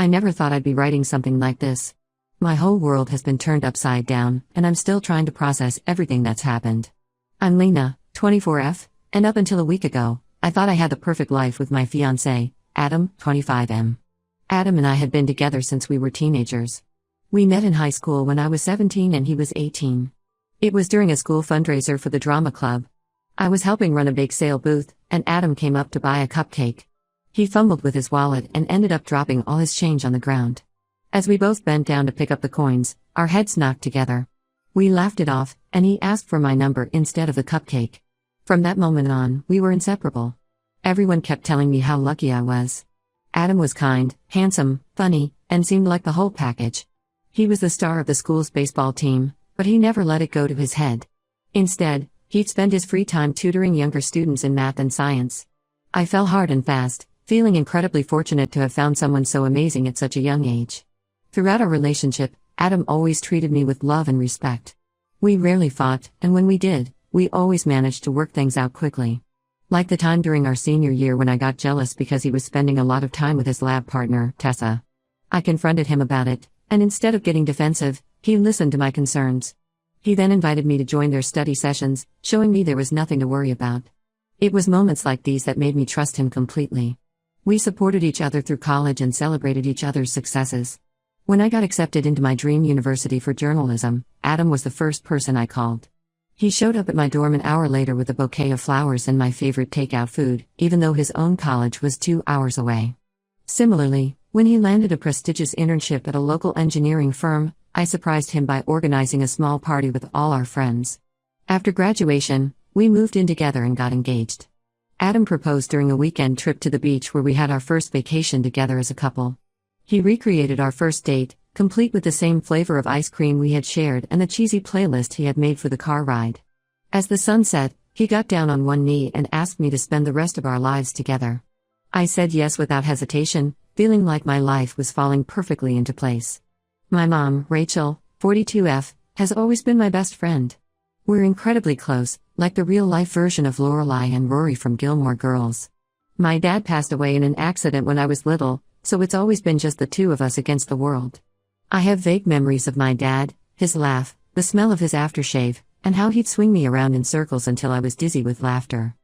I never thought I'd be writing something like this. My whole world has been turned upside down, and I'm still trying to process everything that's happened. I'm Lena, 24F, and up until a week ago, I thought I had the perfect life with my fiancé, Adam, 25M. Adam and I had been together since we were teenagers. We met in high school when I was 17 and he was 18. It was during a school fundraiser for the drama club. I was helping run a bake sale booth, and Adam came up to buy a cupcake. He fumbled with his wallet and ended up dropping all his change on the ground. As we both bent down to pick up the coins, our heads knocked together. We laughed it off, and he asked for my number instead of the cupcake. From that moment on, we were inseparable. Everyone kept telling me how lucky I was. Adam was kind, handsome, funny, and seemed like the whole package. He was the star of the school's baseball team, but he never let it go to his head. Instead, he'd spend his free time tutoring younger students in math and science. I fell hard and fast, feeling incredibly fortunate to have found someone so amazing at such a young age. Throughout our relationship, Adam always treated me with love and respect. We rarely fought, and when we did, we always managed to work things out quickly. Like the time during our senior year when I got jealous because he was spending a lot of time with his lab partner, Tessa. I confronted him about it, and instead of getting defensive, he listened to my concerns. He then invited me to join their study sessions, showing me there was nothing to worry about. It was moments like these that made me trust him completely. We supported each other through college and celebrated each other's successes. When I got accepted into my dream university for journalism, Adam was the first person I called. He showed up at my dorm an hour later with a bouquet of flowers and my favorite takeout food, even though his own college was 2 hours away. Similarly, when he landed a prestigious internship at a local engineering firm, I surprised him by organizing a small party with all our friends. After graduation, we moved in together and got engaged. Adam proposed during a weekend trip to the beach where we had our first vacation together as a couple. He recreated our first date, complete with the same flavor of ice cream we had shared and the cheesy playlist he had made for the car ride. As the sun set, he got down on one knee and asked me to spend the rest of our lives together. I said yes without hesitation, feeling like my life was falling perfectly into place. My mom, Rachel, 42F, has always been my best friend. We're incredibly close, like the real-life version of Lorelai and Rory from Gilmore Girls. My dad passed away in an accident when I was little, so it's always been just the two of us against the world. I have vague memories of my dad, his laugh, the smell of his aftershave, and how he'd swing me around in circles until I was dizzy with laughter.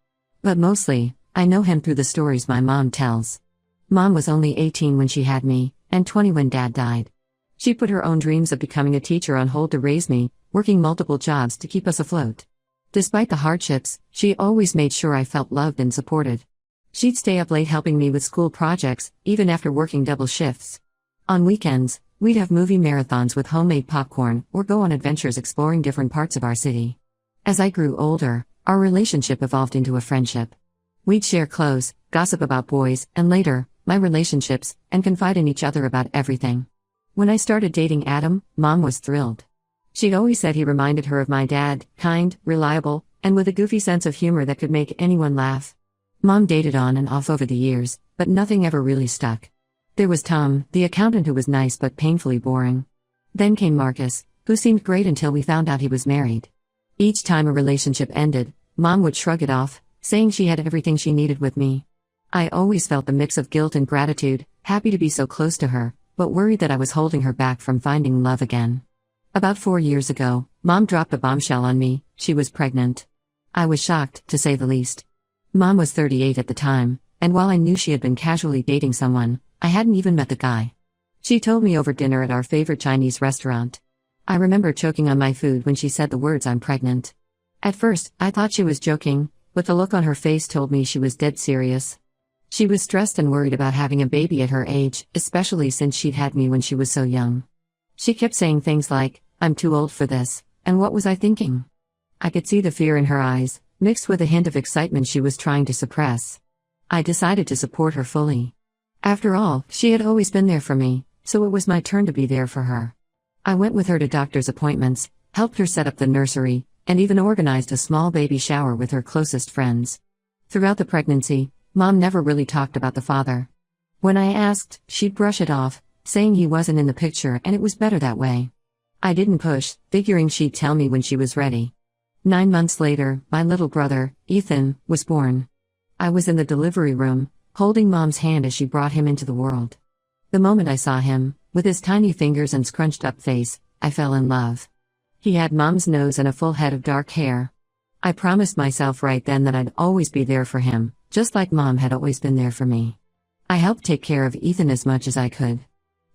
But mostly, I know him through the stories my mom tells. Mom was only 18 when she had me, and 20 when Dad died. She put her own dreams of becoming a teacher on hold to raise me, working multiple jobs to keep us afloat. Despite the hardships, she always made sure I felt loved and supported. She'd stay up late helping me with school projects, even after working double shifts. On weekends, we'd have movie marathons with homemade popcorn or go on adventures exploring different parts of our city. As I grew older, our relationship evolved into a friendship. We'd share clothes, gossip about boys, and later, my relationships, and confide in each other about everything. When I started dating Adam, Mom was thrilled. She'd always said he reminded her of my dad, kind, reliable, and with a goofy sense of humor that could make anyone laugh. Mom dated on and off over the years, but nothing ever really stuck. There was Tom, the accountant who was nice but painfully boring. Then came Marcus, who seemed great until we found out he was married. Each time a relationship ended, Mom would shrug it off, saying she had everything she needed with me. I always felt the mix of guilt and gratitude, happy to be so close to her, but worried that I was holding her back from finding love again. About 4 years ago, Mom dropped a bombshell on me. She was pregnant. I was shocked, to say the least. Mom was 38 at the time, and while I knew she had been casually dating someone, I hadn't even met the guy. She told me over dinner at our favorite Chinese restaurant. I remember choking on my food when she said the words "I'm pregnant." At first, I thought she was joking, but the look on her face told me she was dead serious. She was stressed and worried about having a baby at her age, especially since she'd had me when she was so young. She kept saying things like, "I'm too old for this," and what was I thinking? I could see the fear in her eyes, mixed with a hint of excitement she was trying to suppress. I decided to support her fully. After all, she had always been there for me, so it was my turn to be there for her. I went with her to doctor's appointments, helped her set up the nursery, and even organized a small baby shower with her closest friends. Throughout the pregnancy, Mom never really talked about the father. When I asked, she'd brush it off, saying he wasn't in the picture and it was better that way. I didn't push, figuring she'd tell me when she was ready. 9 months later, my little brother, Ethan, was born. I was in the delivery room, holding Mom's hand as she brought him into the world. The moment I saw him, with his tiny fingers and scrunched up face, I fell in love. He had Mom's nose and a full head of dark hair. I promised myself right then that I'd always be there for him, just like Mom had always been there for me. I helped take care of Ethan as much as I could.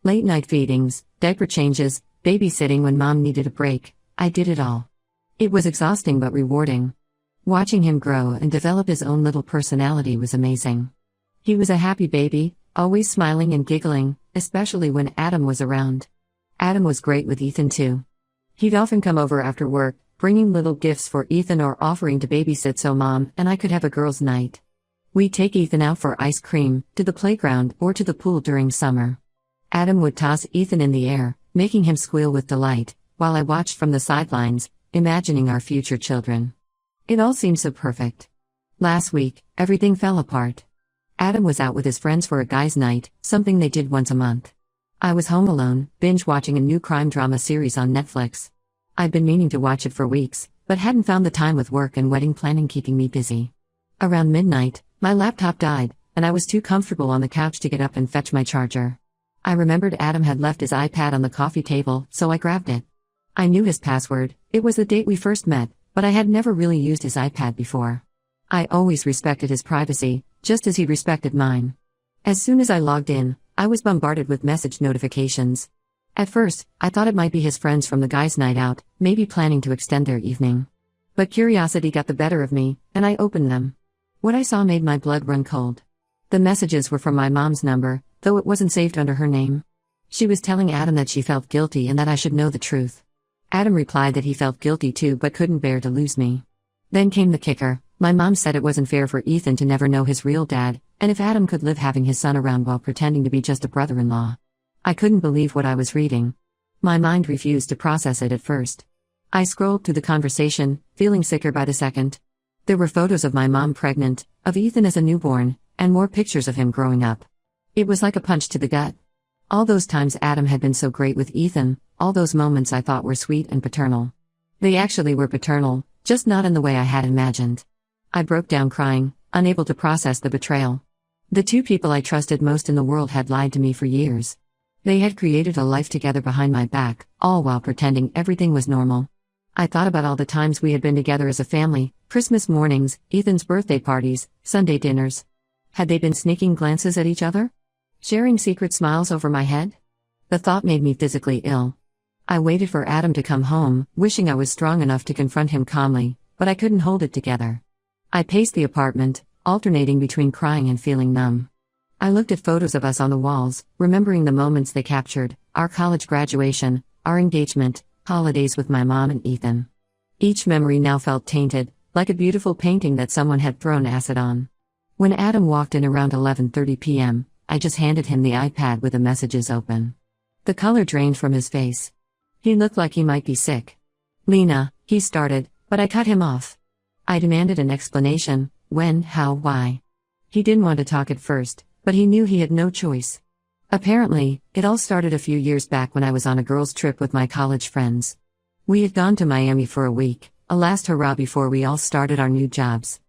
Late night feedings, diaper changes, babysitting when Mom needed a break, I did it all. It was exhausting but rewarding. Watching him grow and develop his own little personality was amazing. He was a happy baby, always smiling and giggling, especially when Adam was around. Adam was great with Ethan too. He'd often come over after work, bringing little gifts for Ethan or offering to babysit so Mom and I could have a girls' night. We'd take Ethan out for ice cream, to the playground, or to the pool during summer. Adam would toss Ethan in the air, making him squeal with delight, while I watched from the sidelines, imagining our future children. It all seemed so perfect. Last week, everything fell apart. Adam was out with his friends for a guys' night, something they did once a month. I was home alone, binge-watching a new crime drama series on Netflix. I'd been meaning to watch it for weeks, but hadn't found the time with work and wedding planning keeping me busy. Around midnight, my laptop died, and I was too comfortable on the couch to get up and fetch my charger. I remembered Adam had left his iPad on the coffee table, so I grabbed it. I knew his password. It was the date we first met, but I had never really used his iPad before. I always respected his privacy, just as he respected mine. As soon as I logged in, I was bombarded with message notifications. At first, I thought it might be his friends from the guys' night out, maybe planning to extend their evening. But curiosity got the better of me, and I opened them. What I saw made my blood run cold. The messages were from my mom's number, though it wasn't saved under her name. She was telling Adam that she felt guilty and that I should know the truth. Adam replied that he felt guilty too but couldn't bear to lose me. Then came the kicker. My mom said it wasn't fair for Ethan to never know his real dad, and if Adam could live having his son around while pretending to be just a brother-in-law. I couldn't believe what I was reading. My mind refused to process it at first. I scrolled through the conversation, feeling sicker by the second. There were photos of my mom pregnant, of Ethan as a newborn, and more pictures of him growing up. It was like a punch to the gut. All those times Adam had been so great with Ethan, all those moments I thought were sweet and paternal. They actually were paternal, just not in the way I had imagined. I broke down crying, unable to process the betrayal. The two people I trusted most in the world had lied to me for years. They had created a life together behind my back, all while pretending everything was normal. I thought about all the times we had been together as a family, Christmas mornings, Ethan's birthday parties, Sunday dinners. Had they been sneaking glances at each other? Sharing secret smiles over my head? The thought made me physically ill. I waited for Adam to come home, wishing I was strong enough to confront him calmly, but I couldn't hold it together. I paced the apartment, alternating between crying and feeling numb. I looked at photos of us on the walls, remembering the moments they captured, our college graduation, our engagement, holidays with my mom and Ethan. Each memory now felt tainted, like a beautiful painting that someone had thrown acid on. When Adam walked in around 11:30 p.m., I just handed him the iPad with the messages open. The color drained from his face. He looked like he might be sick. "Lena," he started, but I cut him off. I demanded an explanation: when, how, why. He didn't want to talk at first, but he knew he had no choice. Apparently, it all started a few years back when I was on a girls' trip with my college friends. We had gone to Miami for a week, a last hurrah before we all started our new jobs.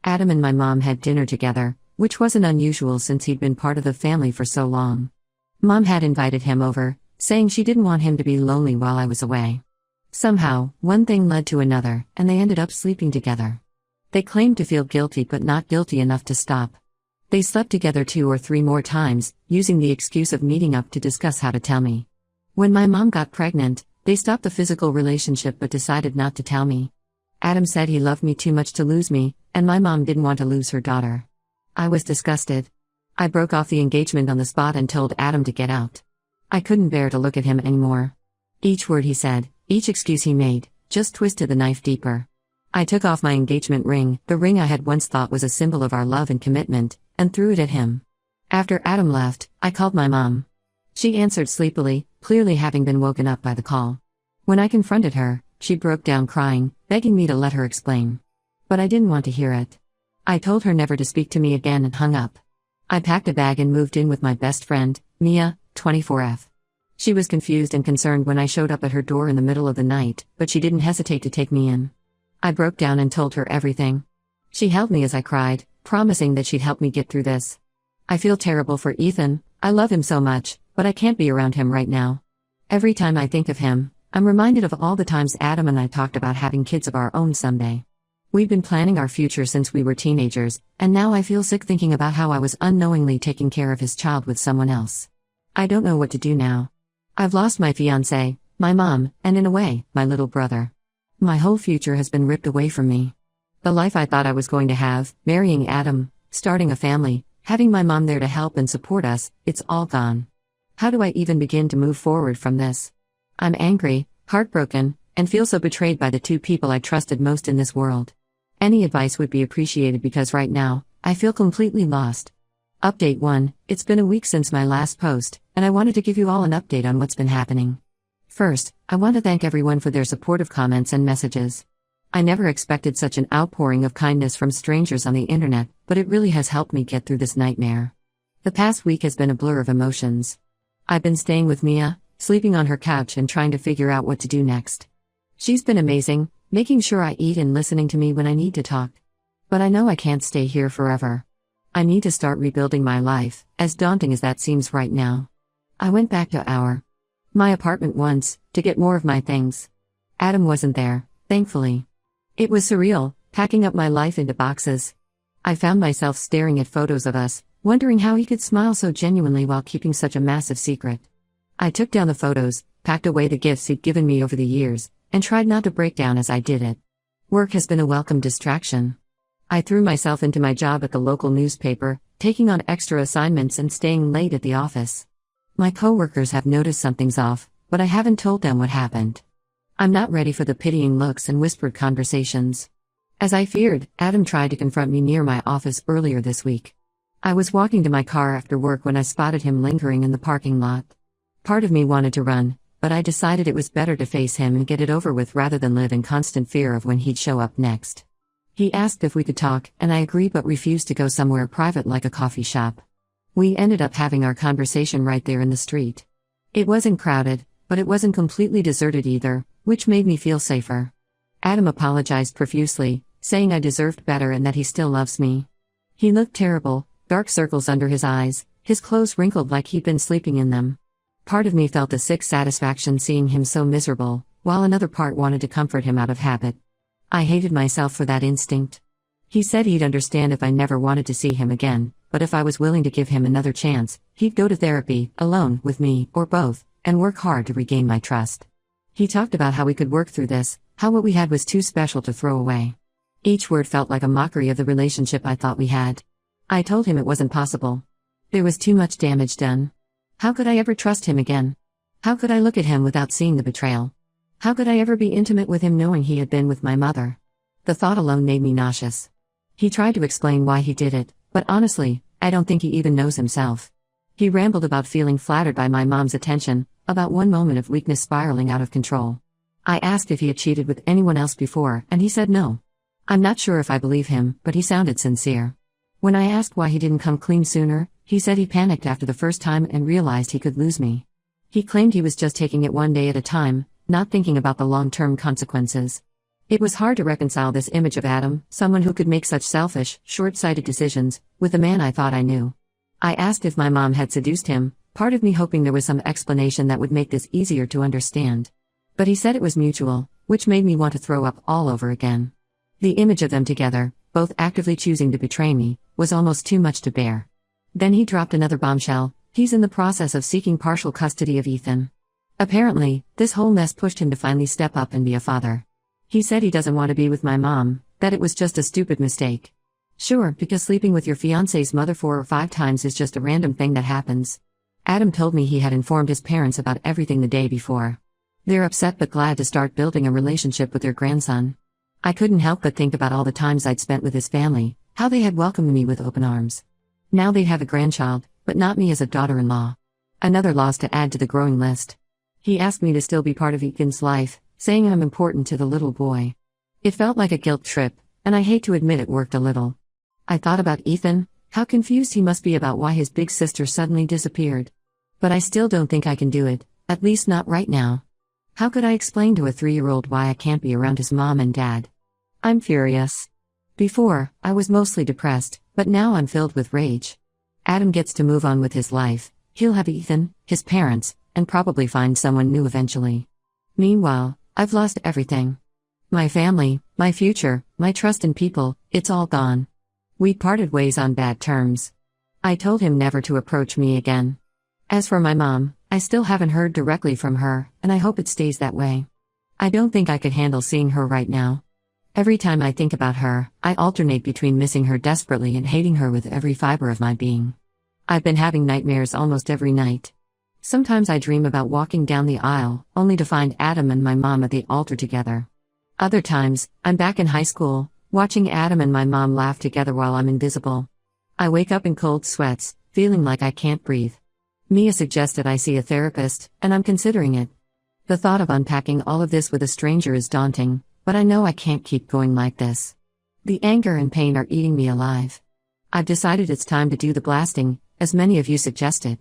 Adam and my mom had dinner together, which wasn't unusual since he'd been part of the family for so long. Mom had invited him over, saying she didn't want him to be lonely while I was away. Somehow, one thing led to another, and they ended up sleeping together. They claimed to feel guilty but not guilty enough to stop. They slept together 2 or 3 more times, using the excuse of meeting up to discuss how to tell me. When my mom got pregnant, they stopped the physical relationship but decided not to tell me. Adam said he loved me too much to lose me, and my mom didn't want to lose her daughter. I was disgusted. I broke off the engagement on the spot and told Adam to get out. I couldn't bear to look at him anymore. Each word he said, each excuse he made, just twisted the knife deeper. I took off my engagement ring, the ring I had once thought was a symbol of our love and commitment, and threw it at him. After Adam left, I called my mom. She answered sleepily, clearly having been woken up by the call. When I confronted her, she broke down crying, begging me to let her explain. But I didn't want to hear it. I told her never to speak to me again and hung up. I packed a bag and moved in with my best friend, Mia, 24F. She was confused and concerned when I showed up at her door in the middle of the night, but she didn't hesitate to take me in. I broke down and told her everything. She held me as I cried, promising that she'd help me get through this. "I feel terrible for Ethan," I love him so much, but I can't be around him right now. Every time I think of him, I'm reminded of all the times Adam and I talked about having kids of our own someday. We've been planning our future since we were teenagers, and now I feel sick thinking about how I was unknowingly taking care of his child with someone else. I don't know what to do now. I've lost my fiancé, my mom, and in a way, my little brother. My whole future has been ripped away from me. The life I thought I was going to have, marrying Adam, starting a family, having my mom there to help and support us, it's all gone. How do I even begin to move forward from this? I'm angry, heartbroken, and feel so betrayed by the two people I trusted most in this world. Any advice would be appreciated because right now, I feel completely lost. Update 1, it's been a week since my last post, and I wanted to give you all an update on what's been happening. First, I want to thank everyone for their supportive comments and messages. I never expected such an outpouring of kindness from strangers on the internet, but it really has helped me get through this nightmare. The past week has been a blur of emotions. I've been staying with Mia, sleeping on her couch and trying to figure out what to do next. She's been amazing, making sure I eat and listening to me when I need to talk. But I know I can't stay here forever. I need to start rebuilding my life, as daunting as that seems right now. I went back to my apartment once, to get more of my things. Adam wasn't there, thankfully. It was surreal, packing up my life into boxes. I found myself staring at photos of us, wondering how he could smile so genuinely while keeping such a massive secret. I took down the photos, packed away the gifts he'd given me over the years, and tried not to break down as I did it. Work has been a welcome distraction. I threw myself into my job at the local newspaper, taking on extra assignments and staying late at the office. My coworkers have noticed something's off, but I haven't told them what happened. I'm not ready for the pitying looks and whispered conversations. As I feared, Adam tried to confront me near my office earlier this week. I was walking to my car after work when I spotted him lingering in the parking lot. Part of me wanted to run, but I decided it was better to face him and get it over with rather than live in constant fear of when he'd show up next. He asked if we could talk, and I agreed but refused to go somewhere private like a coffee shop. We ended up having our conversation right there in the street. It wasn't crowded, but it wasn't completely deserted either, which made me feel safer. Adam apologized profusely, saying I deserved better and that he still loves me. He looked terrible, dark circles under his eyes, his clothes wrinkled like he'd been sleeping in them. Part of me felt a sick satisfaction seeing him so miserable, while another part wanted to comfort him out of habit. I hated myself for that instinct. He said he'd understand if I never wanted to see him again, but if I was willing to give him another chance, he'd go to therapy, alone, with me, or both, and work hard to regain my trust. He talked about how we could work through this, how what we had was too special to throw away. Each word felt like a mockery of the relationship I thought we had. I told him it wasn't possible. There was too much damage done. How could I ever trust him again? How could I look at him without seeing the betrayal? How could I ever be intimate with him knowing he had been with my mother? The thought alone made me nauseous. He tried to explain why he did it, but honestly, I don't think he even knows himself. He rambled about feeling flattered by my mom's attention, about one moment of weakness spiraling out of control. I asked if he had cheated with anyone else before, and he said no. I'm not sure if I believe him, but he sounded sincere. When I asked why he didn't come clean sooner, he said he panicked after the first time and realized he could lose me. He claimed he was just taking it one day at a time, not thinking about the long-term consequences. It was hard to reconcile this image of Adam, someone who could make such selfish, short-sighted decisions, with the man I thought I knew. I asked if my mom had seduced him, part of me hoping there was some explanation that would make this easier to understand. But he said it was mutual, which made me want to throw up all over again. The image of them together, both actively choosing to betray me, was almost too much to bear. Then he dropped another bombshell: he's in the process of seeking partial custody of Ethan. Apparently, this whole mess pushed him to finally step up and be a father. He said he doesn't want to be with my mom, that it was just a stupid mistake. Sure, because sleeping with your fiancé's mother 4 or 5 times is just a random thing that happens. Adam told me he had informed his parents about everything the day before. They're upset but glad to start building a relationship with their grandson. I couldn't help but think about all the times I'd spent with his family, how they had welcomed me with open arms. Now they'd have a grandchild, but not me as a daughter-in-law. Another loss to add to the growing list. He asked me to still be part of Ethan's life, saying I'm important to the little boy. It felt like a guilt trip, and I hate to admit it worked a little. I thought about Ethan, how confused he must be about why his big sister suddenly disappeared. But I still don't think I can do it, at least not right now. How could I explain to a 3-year-old why I can't be around his mom and dad? I'm furious. Before, I was mostly depressed, but now I'm filled with rage. Adam gets to move on with his life, He'll have Ethan, his parents, and probably find someone new eventually. Meanwhile, I've lost everything. My family, my future, my trust in people, it's all gone. We parted ways on bad terms. I told him never to approach me again. As for my mom, I still haven't heard directly from her, and I hope it stays that way. I don't think I could handle seeing her right now. Every time I think about her, I alternate between missing her desperately and hating her with every fiber of my being. I've been having nightmares almost every night. Sometimes I dream about walking down the aisle, only to find Adam and my mom at the altar together. Other times, I'm back in high school, watching Adam and my mom laugh together while I'm invisible. I wake up in cold sweats, feeling like I can't breathe. Mia suggested I see a therapist, and I'm considering it. The thought of unpacking all of this with a stranger is daunting, but I know I can't keep going like this. The anger and pain are eating me alive. I've decided it's time to do the blasting, as many of you suggested.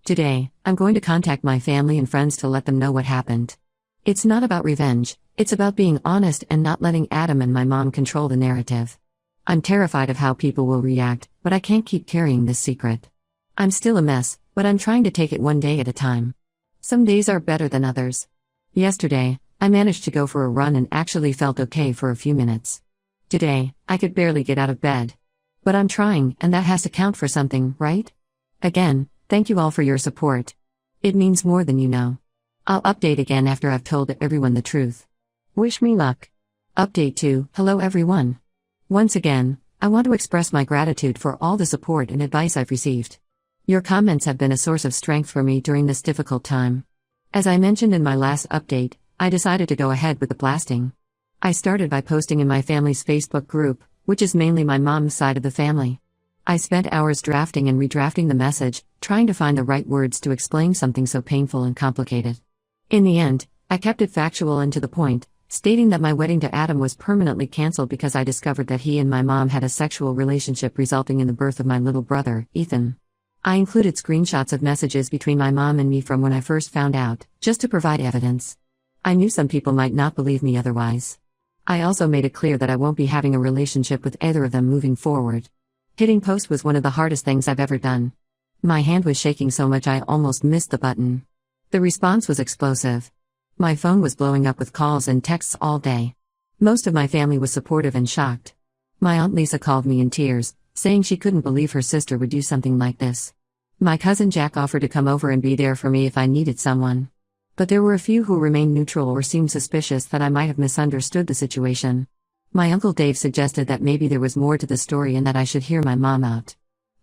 Today, I'm going to contact my family and friends to let them know what happened. It's not about revenge, it's about being honest and not letting Adam and my mom control the narrative. I'm terrified of how people will react, but I can't keep carrying this secret. I'm still a mess, but I'm trying to take it one day at a time. Some days are better than others. Yesterday, I managed to go for a run and actually felt okay for a few minutes. Today, I could barely get out of bed. But I'm trying, and that has to count for something, right? Again, thank you all for your support. It means more than you know. I'll update again after I've told everyone the truth. Wish me luck. Update 2. Hello everyone. Once again, I want to express my gratitude for all the support and advice I've received. Your comments have been a source of strength for me during this difficult time. As I mentioned in my last update, I decided to go ahead with the blasting. I started by posting in my family's Facebook group, which is mainly my mom's side of the family. I spent hours drafting and redrafting the message, trying to find the right words to explain something so painful and complicated. In the end, I kept it factual and to the point, stating that my wedding to Adam was permanently cancelled because I discovered that he and my mom had a sexual relationship resulting in the birth of my little brother, Ethan. I included screenshots of messages between my mom and me from when I first found out, just to provide evidence. I knew some people might not believe me otherwise. I also made it clear that I won't be having a relationship with either of them moving forward. Hitting post was one of the hardest things I've ever done. My hand was shaking so much I almost missed the button. The response was explosive. My phone was blowing up with calls and texts all day. Most of my family was supportive and shocked. My Aunt Lisa called me in tears, saying she couldn't believe her sister would do something like this. My cousin Jack offered to come over and be there for me if I needed someone. But there were a few who remained neutral or seemed suspicious that I might have misunderstood the situation. My Uncle Dave suggested that maybe there was more to the story and that I should hear my mom out.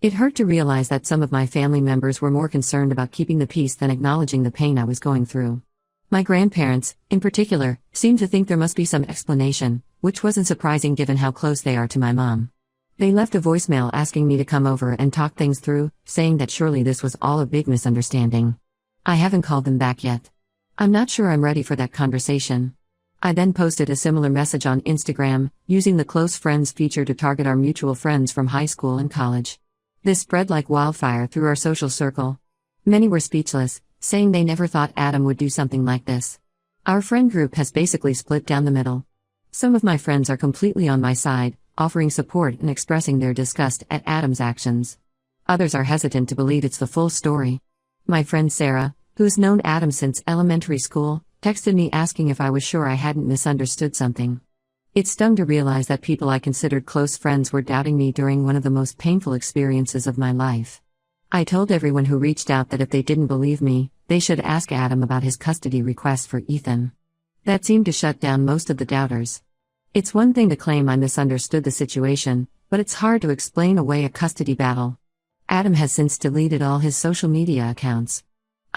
It hurt to realize that some of my family members were more concerned about keeping the peace than acknowledging the pain I was going through. My grandparents, in particular, seemed to think there must be some explanation, which wasn't surprising given how close they are to my mom. They left a voicemail asking me to come over and talk things through, saying that surely this was all a big misunderstanding. I haven't called them back yet. I'm not sure I'm ready for that conversation. I then posted a similar message on Instagram, using the close friends feature to target our mutual friends from high school and college. This spread like wildfire through our social circle. Many were speechless, saying they never thought Adam would do something like this. Our friend group has basically split down the middle. Some of my friends are completely on my side, offering support and expressing their disgust at Adam's actions. Others are hesitant to believe it's the full story. My friend Sarah, who's known Adam since elementary school, texted me asking if I was sure I hadn't misunderstood something. It stung to realize that people I considered close friends were doubting me during one of the most painful experiences of my life. I told everyone who reached out that if they didn't believe me, they should ask Adam about his custody request for Ethan. That seemed to shut down most of the doubters. It's one thing to claim I misunderstood the situation, but it's hard to explain away a custody battle. Adam has since deleted all his social media accounts.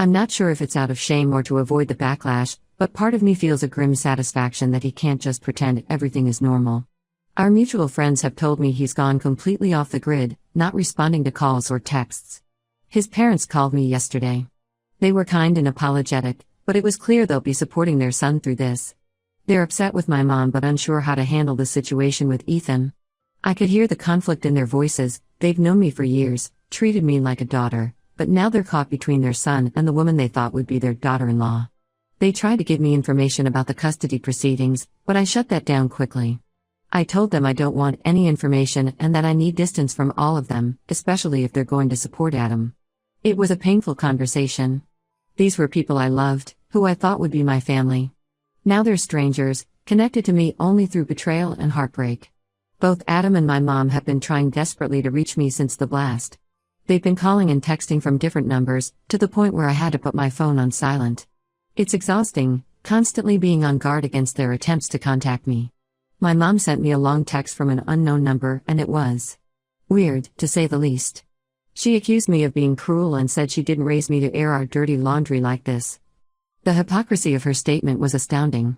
I'm not sure if it's out of shame or to avoid the backlash, but part of me feels a grim satisfaction that he can't just pretend everything is normal. Our mutual friends have told me he's gone completely off the grid, not responding to calls or texts. His parents called me yesterday. They were kind and apologetic, but it was clear they'll be supporting their son through this. They're upset with my mom but unsure how to handle the situation with Ethan. I could hear the conflict in their voices. They've known me for years, treated me like a daughter, but now they're caught between their son and the woman they thought would be their daughter-in-law. They tried to give me information about the custody proceedings, but I shut that down quickly. I told them I don't want any information and that I need distance from all of them, especially if they're going to support Adam. It was a painful conversation. These were people I loved, who I thought would be my family. Now they're strangers, connected to me only through betrayal and heartbreak. Both Adam and my mom have been trying desperately to reach me since the blast. They've been calling and texting from different numbers, to the point where I had to put my phone on silent. It's exhausting, constantly being on guard against their attempts to contact me. My mom sent me a long text from an unknown number, and it was weird, to say the least. She accused me of being cruel and said she didn't raise me to air our dirty laundry like this. The hypocrisy of her statement was astounding.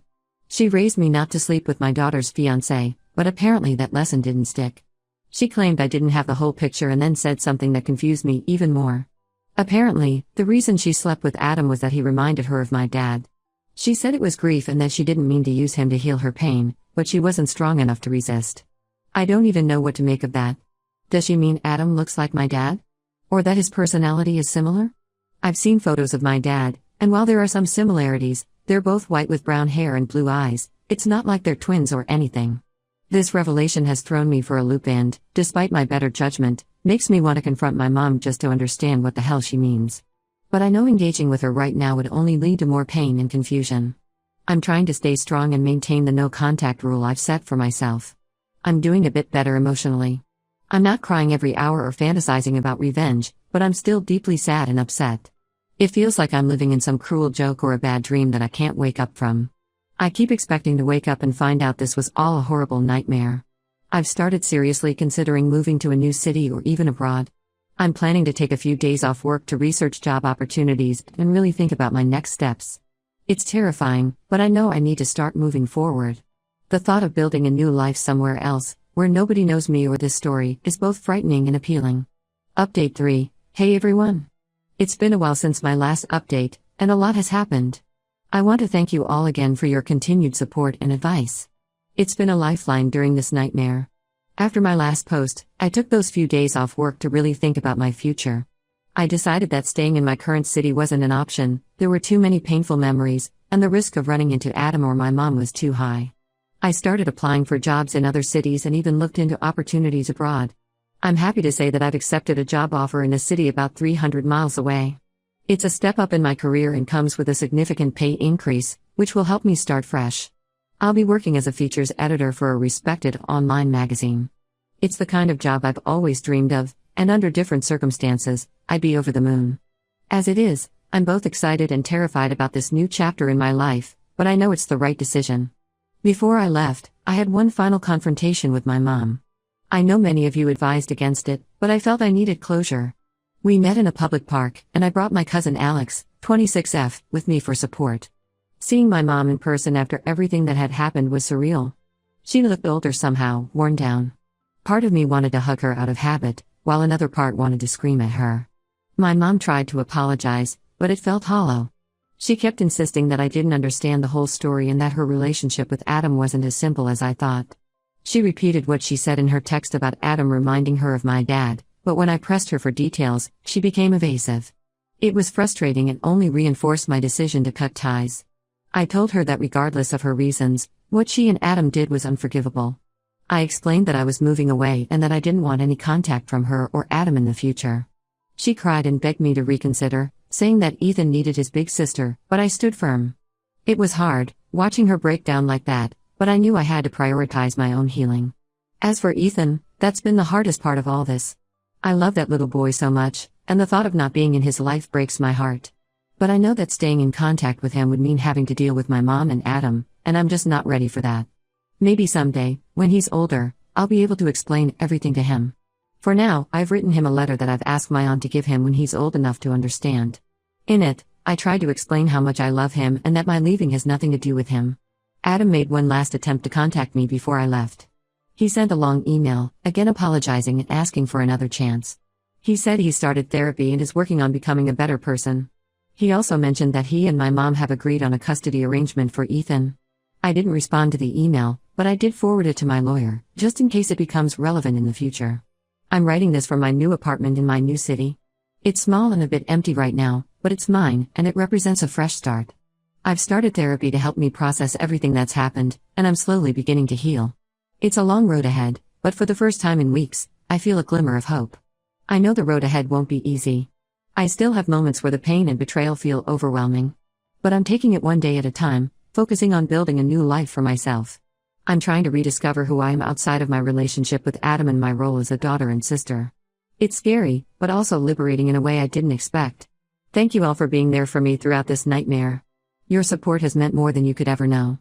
She raised me not to sleep with my daughter's fiancé, but apparently that lesson didn't stick. She claimed I didn't have the whole picture and then said something that confused me even more. Apparently, the reason she slept with Adam was that he reminded her of my dad. She said it was grief and that she didn't mean to use him to heal her pain, but she wasn't strong enough to resist. I don't even know what to make of that. Does she mean Adam looks like my dad? Or that his personality is similar? I've seen photos of my dad, and while there are some similarities, they're both white with brown hair and blue eyes. It's not like they're twins or anything. This revelation has thrown me for a loop and, despite my better judgment, makes me want to confront my mom just to understand what the hell she means. But I know engaging with her right now would only lead to more pain and confusion. I'm trying to stay strong and maintain the no contact rule I've set for myself. I'm doing a bit better emotionally. I'm not crying every hour or fantasizing about revenge, but I'm still deeply sad and upset. It feels like I'm living in some cruel joke or a bad dream that I can't wake up from. I keep expecting to wake up and find out this was all a horrible nightmare. I've started seriously considering moving to a new city or even abroad. I'm planning to take a few days off work to research job opportunities and really think about my next steps. It's terrifying, but I know I need to start moving forward. The thought of building a new life somewhere else, where nobody knows me or this story, is both frightening and appealing. Update 3. Hey everyone! It's been a while since my last update, and a lot has happened. I want to thank you all again for your continued support and advice. It's been a lifeline during this nightmare. After my last post, I took those few days off work to really think about my future. I decided that staying in my current city wasn't an option. There were too many painful memories, and the risk of running into Adam or my mom was too high. I started applying for jobs in other cities and even looked into opportunities abroad. I'm happy to say that I've accepted a job offer in a city about 300 miles away. It's a step up in my career and comes with a significant pay increase, which will help me start fresh. I'll be working as a features editor for a respected online magazine. It's the kind of job I've always dreamed of, and under different circumstances, I'd be over the moon. As it is, I'm both excited and terrified about this new chapter in my life, but I know it's the right decision. Before I left, I had one final confrontation with my mom. I know many of you advised against it, but I felt I needed closure. We met in a public park, and I brought my cousin Alex, 26F, with me for support. Seeing my mom in person after everything that had happened was surreal. She looked older somehow, worn down. Part of me wanted to hug her out of habit, while another part wanted to scream at her. My mom tried to apologize, but it felt hollow. She kept insisting that I didn't understand the whole story and that her relationship with Adam wasn't as simple as I thought. She repeated what she said in her text about Adam reminding her of my dad, but when I pressed her for details, she became evasive. It was frustrating and only reinforced my decision to cut ties. I told her that regardless of her reasons, what she and Adam did was unforgivable. I explained that I was moving away and that I didn't want any contact from her or Adam in the future. She cried and begged me to reconsider, saying that Ethan needed his big sister, but I stood firm. It was hard, watching her break down like that, but I knew I had to prioritize my own healing. As for Ethan, that's been the hardest part of all this. I love that little boy so much, and the thought of not being in his life breaks my heart. But I know that staying in contact with him would mean having to deal with my mom and Adam, and I'm just not ready for that. Maybe someday, when he's older, I'll be able to explain everything to him. For now, I've written him a letter that I've asked my aunt to give him when he's old enough to understand. In it, I tried to explain how much I love him and that my leaving has nothing to do with him. Adam made one last attempt to contact me before I left. He sent a long email, again apologizing and asking for another chance. He said he started therapy and is working on becoming a better person. He also mentioned that he and my mom have agreed on a custody arrangement for Ethan. I didn't respond to the email, but I did forward it to my lawyer, just in case it becomes relevant in the future. I'm writing this from my new apartment in my new city. It's small and a bit empty right now, but it's mine, and it represents a fresh start. I've started therapy to help me process everything that's happened, and I'm slowly beginning to heal. It's a long road ahead, but for the first time in weeks, I feel a glimmer of hope. I know the road ahead won't be easy. I still have moments where the pain and betrayal feel overwhelming. But I'm taking it one day at a time, focusing on building a new life for myself. I'm trying to rediscover who I am outside of my relationship with Adam and my role as a daughter and sister. It's scary, but also liberating in a way I didn't expect. Thank you all for being there for me throughout this nightmare. Your support has meant more than you could ever know.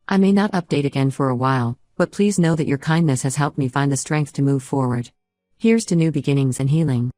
I may not update again for a while, but please know that your kindness has helped me find the strength to move forward. Here's to new beginnings and healing.